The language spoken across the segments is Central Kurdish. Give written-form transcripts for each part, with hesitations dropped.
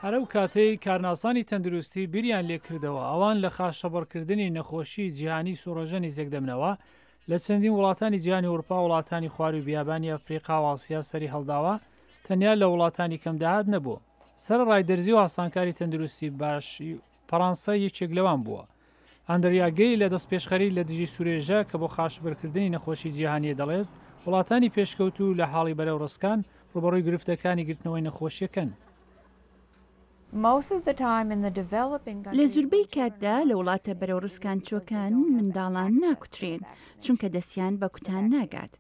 هەرە و کاتەی کارناسانی تەندروستی بیریان لێکردەوە ئەوان لە خاشەبەرکردنی نەخۆشی جیهانی سوڕۆژەنی زێکدەبنەوە لە چەندین وڵاتانی جیهانی ئەوروپا وڵاتانی خوار و بیابانی ئەفریقا و ئاسیا سەری هەڵداوە تەنیا لە وڵاتانی کەمداهات نەبووە. سەرڕای دەرزی و هاسانکاری تەندروستی باشی فەڕەنسا یەکێک لەوان بووە. ئەندریاگەی لە دەست پێشخەری لە دژی سوورێژە کە بۆ خاشبەرکردنی نەخۆشی جیهانیە دەڵێت وڵاتانی پێشکەوتو لە حاڵی بەرەو ڕستکان ڕوبەڕووی گرفتەکانی گرتنەوەی نەخۆشیەکەن. لە زۆربەی کاتدا لە وڵاتە بەرەو ڕستکانچۆکان منداڵان ناکوترێن چونکە دەستیان بە کوتان ناگات.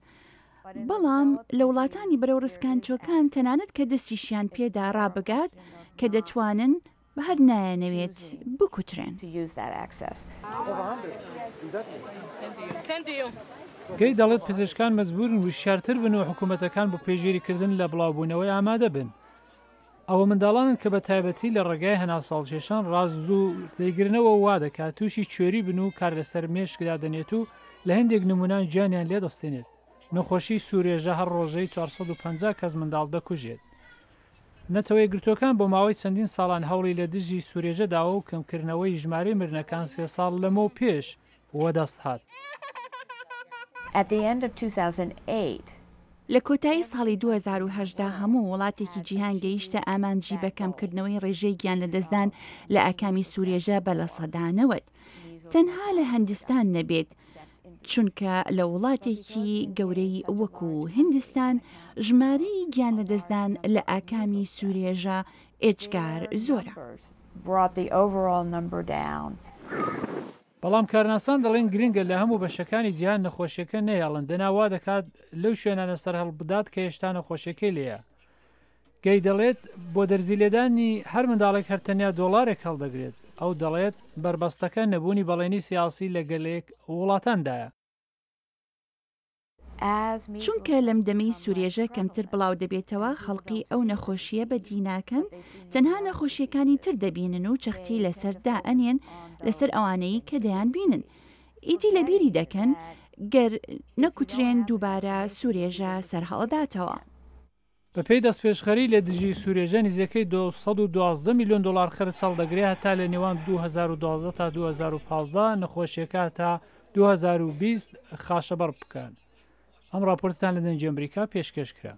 بەڵام لە وڵاتانی بەرەو ڕستکانچۆکان تەنانەت کە دەستیشیان پێدا ڕابگات کە دەتوانن بە هەر نایەنەوێت بکوترێن. گەی دەڵێت پزیشکان مەجبورن وشارتر بن و حکوومەتەکان بۆ پێگیریکردن لە بڵاوبوونەوەی ئامادە بن. ئەوە منداڵانن کە بە تایبەتی لە ڕێگای هەناساڵکێشان ڕازوو دەیگرنەوە وا دەکات تووشی کوێری بن و کار لەسەر مێشکدا دەنێت و لە هەندێک نمونان گیانیان لێ دەستێنێت. نەخۆشی سوورێژە هەر ڕۆژەی 450 کەس منداڵ دەکوژێت. نەتەوەی گرتوەکان بۆ ماوەی چەندین ساڵان هەوڵی لە دژی سوورێژەداوە و کەمکردنەوەی ژمارەی مردنەکان 3 ساڵ لەمەوە پێش وەدەست هات. لە کۆتایی ساڵی 2010 هەموو وڵاتێکی جیهان گەیشتە ئامانجی بە کەمکردنەوەی ڕێژەی گیان لەدەستدان لە ئاکامی سوورێژە بە لە سەدانەوەت. تەنها لە هەندستان نەبێت چونکە لە وڵاتێکی گەورەی وەکو هندستان ژمارەی گیان لەدەستدان لە ئاکامی سوورێژە ئێجگار زۆرە. بەڵام کارناسان دەڵێن گرنگە لە هەموو بەشەکانی جیهان نەخۆشیەکە نەیاڵن دەناوا دەکات لەو شوێنانە سەر هەڵبدات کە هێشتا نەخۆشیەکەی لێیە. گەی دەڵێت بۆ دەرزیلێدانی هەر منداڵێک هەرتەنیا $1 هەڵدەگرێت. ئەو دەڵێت بربەستەکە نەبوونی بەڵێنی سیاسی لە گەلەیەک وڵاتاندایە. چونکە لەم دەمەی سوورێژە کەمتر بڵاو دەبێتەوە خەڵقی ئەو نەخۆشیە بەدیناکەن تەنها نەخۆشیەکانی تر دەبینن و چەختی لەسەردا ئەنێن لەسەر ئەوانەی کە دەیان بینن. ئیدی لەبیری دەکەن گەر نەکوترێن دووبارە سوورێژە سەرهەڵداتەوە. بەپێی دەستپێشخەری لە دژی سوورێژە نزیەکەی $212 میلیۆن خرج هەڵدەگرێت هەتا لە نێوان 2012 تا 2015 نەخۆشیەکە تا 2020 خاشەبەر بکەن. ئەم راپۆرتتان لە دەنجی ئەمریکا پێشکەش کرا.